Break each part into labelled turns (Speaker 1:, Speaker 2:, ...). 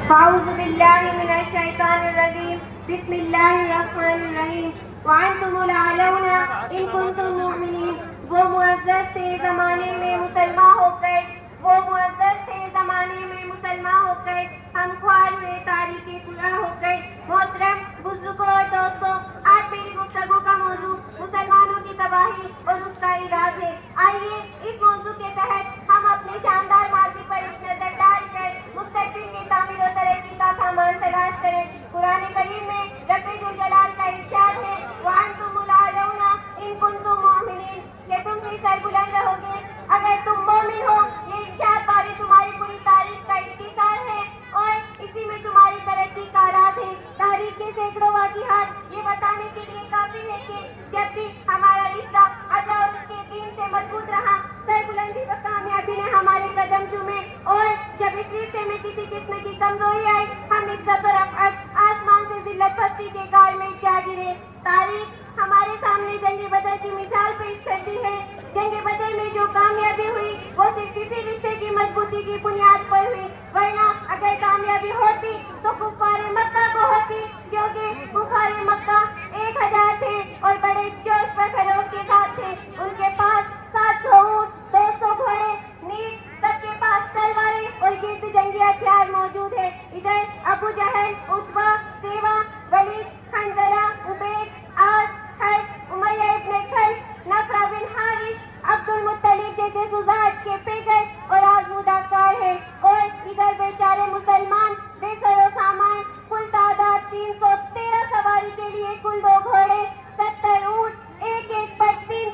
Speaker 1: أعوذ بالله من الشيطان الرجيم بسم الله الرحمن الرحیم وأنتم الأعلون إن كنتم مؤمنين. وہ معزز تھے زمانے میں مسلمان ہو گئے، وہ معزز تھے زمانے میں مسلمان ہو گئے، ہم خوار ہوئے تاریخ پورا ہو گئے. محترم بزرگوں اور دوستوں، آج میری گفتگو کا موضوع مسلمانوں کی تباہی اور اس کا علاج ہے. آئیے اس موضوع کے تحت ہم اپنے شاندار ماضی پر ایک نظر ڈال کر مستقبل کی تعمیر و ترقی کا سامان تلاش کریں. قرآن کریم میں رب ذوالجلال کا ارشاد ہے وَأَنْتُمُ الْأَعْلَوْنَ إِن كُنتُم مُّؤْمِنِينَ، کہ تم بھی سربلند رہو گے اگر تم مومن ہو. یہ ارشاد باری تمہاری پوری تاریخ کا اختصار ہے اور اسی میں تمہاری ترقی کا راز ہے. تاریخ کے سینکڑوں واقعات یہ بتانے کے لیے کافی ہے کہ جب بھی ہمارا رشتہ اللہ اور اس کے دین سے مضبوط رہا، سربلندی و کامیابی نے ہمارے قدم چومے، اور جب اس رشتے میں کسی قسم کی کمزوری آئی، ہم عزت اور رفعت آسمان سے ذلت پستی کے گال میں جا گرے. تاریخ ہمارے سامنے جنگ بدر کی مثال پیش کرتی ہے. جنگ بدر میں جو کامیابی ہوئی وہ صرف اسی رشتے کی مضبوطی کی بنیاد پر ہوئی، ورنہ اگر کامیابی ہوتی تو کفار مکہ کو ہوتی، کیونکہ کفار مکہ 1000 تھے اور بڑے جوش و خروش کے ساتھ تھے. ان کے پاس 700 اونٹ، 200 گھوڑے، نیز سب کے پاس تلواریں اور گرد جنگی ہتھیار موجود ہے. ادھر ابو جہل، عتبہ، شیبہ، ولید، حنظلہ، عبید، عاص، حرب، امیہ ابن خلف، نفر بن حارث، عبد المطلب جیسے شجاعت کے پیکر اور آزمودہ افسر ہیں. اور ادھر بیچارے مسلمان بے سر و سامان، کل تعداد 313 سواری کے لیے کل 2 گھوڑے، 70 اونٹ، ایک پر 3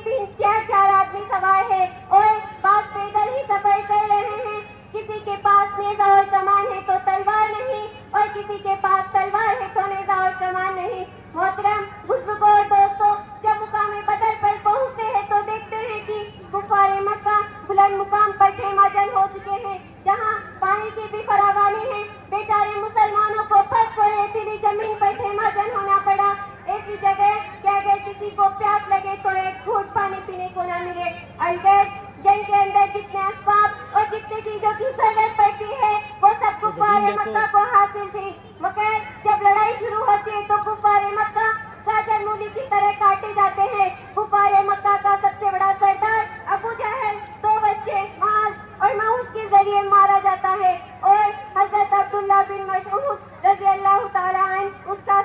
Speaker 1: 4 آدمی سوار ہے، اور بعض پیدل ہی سفر کر رہے ہیں. کسی کے پاس نیزہ اور کمان ہے تو تلوار نہیں، اور کسی کے پاس تلوار ہے تو نیزہ اور کمان نہیں. محترم بزرگوں اور دوستوں، جب مقام بدر پر پہنچتے ہیں تو دیکھتے ہیں کہ کفار مکہ بلند مقام پر خیمہ جن ہو چکے ہیں، جہاں پانی کی بھی فراوانی ہے. بیچارے مسلمانوں کو پھنس کر ریتیلی زمین پر خیمہ جن ہونا پڑا، ایسی جگہ کہ اگر کسی کو پیاس لگے تو ایک گھونٹ پانی پینے کو نہ ملے. البتہ جنگ کے اندر جتنے اسباب اور جتنی چیزوں کی ضرورت پڑتی ہے وہ سب کفار مکہ کو حاصل تھی، مگر جب لڑائی شروع ہوتی ہے تو کفار مکہ گاجر مولی کی طرح کاٹے جاتے ہیں. کفار مکہ کا سب سے بڑا سردار ابو جہل 2 بچے معاذ اور معوذ کے ذریعے مارا جاتا ہے، اور حضرت عبداللہ بن مسعود رضی اللہ تعالیٰ عنہ اس کا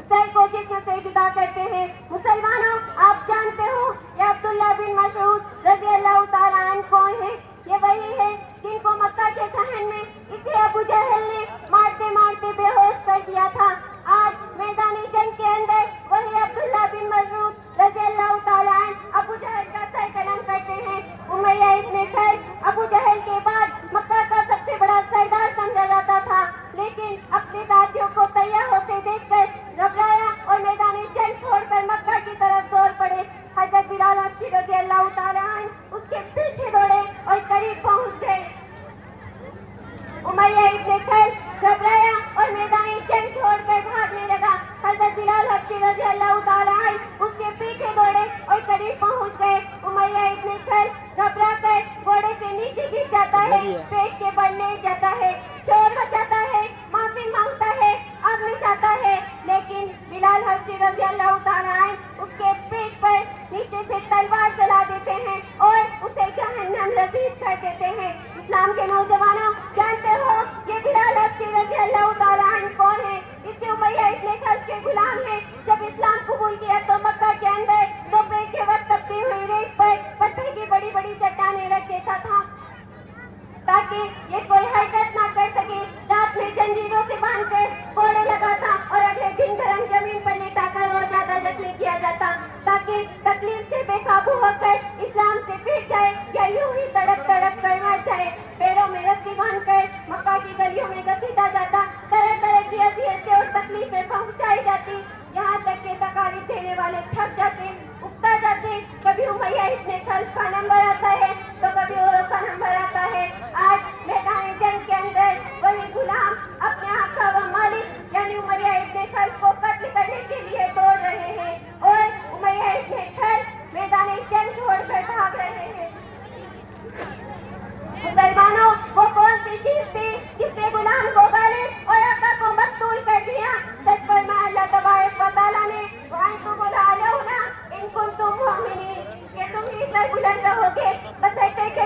Speaker 1: سر کو جسم سے جدا کرتے ہیں. مسلمانوں، آپ جانتے ہو یہ عبداللہ بن مسعود رضی اللہ تعالیٰ عنہ کون ہے؟ یہ وہی ہے جن کو مکہ کے صحن میں اسے ابو جہل نے مارتے مارتے بے ہوش کر دیا تھا. آج میدانی جنگ کے اندر وہی عبداللہ بن مسعود رضی اللہ تعالیٰ عنہ ابو جہل کا سر قلم کرتے ہیں. امیہ ابن خلف ابو جہل کے بعد مکہ کا سب سے بڑا سردار سمجھا جاتا تھا، لیکن اپنے ساتھیوں کو تیار ہوتے دیکھ کر گھبرایا اور میدان جنگ چھوڑ کر مکہ کی طرف دوڑ پڑے. حضرت بلال حبشی رضی اللہ تعالیٰ عنہ اس کے پیچھے دوڑے اور قریب پہنچ گئے. امیہ ابن خلف گھبرایا اور میدان جنگ چھوڑ کر بھاگنے لگا. حضرت بلال حبشی رضی اللہ تعالیٰ عنہ اس کے پیچھے دوڑے اور قریب پہنچ گئے. امیہ ابن خلف گھبرا کر گھوڑے سے نیچے گر جاتا ہے، پیٹ کے بل لیٹ جاتا ہے، شور مچاتا ہے، معافی مانگتا ہے، آگ نشاتا ہے، لیکن بلال حبشی رضی اللہ تعالیٰ عنہ اس کے پیٹ پر نیچے سے تلوار چلا دیتے ہیں اور اسے جہنم لذیذ کر دیتے ہیں. اسلام کے نوجوانوں، جانتے ہو یہ بلال حبشی رضی اللہ تعالیٰ عنہ کون ہے؟ اس کے امیہ ابن خلف کے غلام ہیں. جب اسلام قبول کیا تو مکہ کے اندر دوپہر کے وقت تپتی ہوئی ریت پر پتھر کی بڑی بڑی چٹانیں رکھ دیتا تھا تاکہ یہ کوئی حرکت نہ کر سکے. رات میں زنجیروں سے باندھ کر کوڑے لگاتا اور اگلے دن گرم زمین پر لٹا کر اور زیادہ زخمی کیا جاتا تاکہ تکلیف سے بے قابو ہو کر اسلام سے پھر جائے یا یوں ہی تڑپ تڑپ کر مر جائے. پیروں میں رسی باندھ کر مکہ کی گلیوں میں گھسیٹا جاتا، طرح طرح کی اذیتیں اور تکلیفیں پہنچائی جاتی، یہاں تک کہ تکالیف دینے والے تھک جاتے، اکتا جاتے. کبھی امیہ ابن خلف کا نمبر آتا ہے تو کبھی اوروں کا نمبر آتا ہے. آج میدان جنگ کے اندر وہی غلام اپنے آقا و مالک یعنی امیہ ابن خلف کو قتل کرنے کے لیے دوڑ رہے ہیں، اور امیہ ابن خلف میدان جنگ چھوڑ کر بلند رہو گے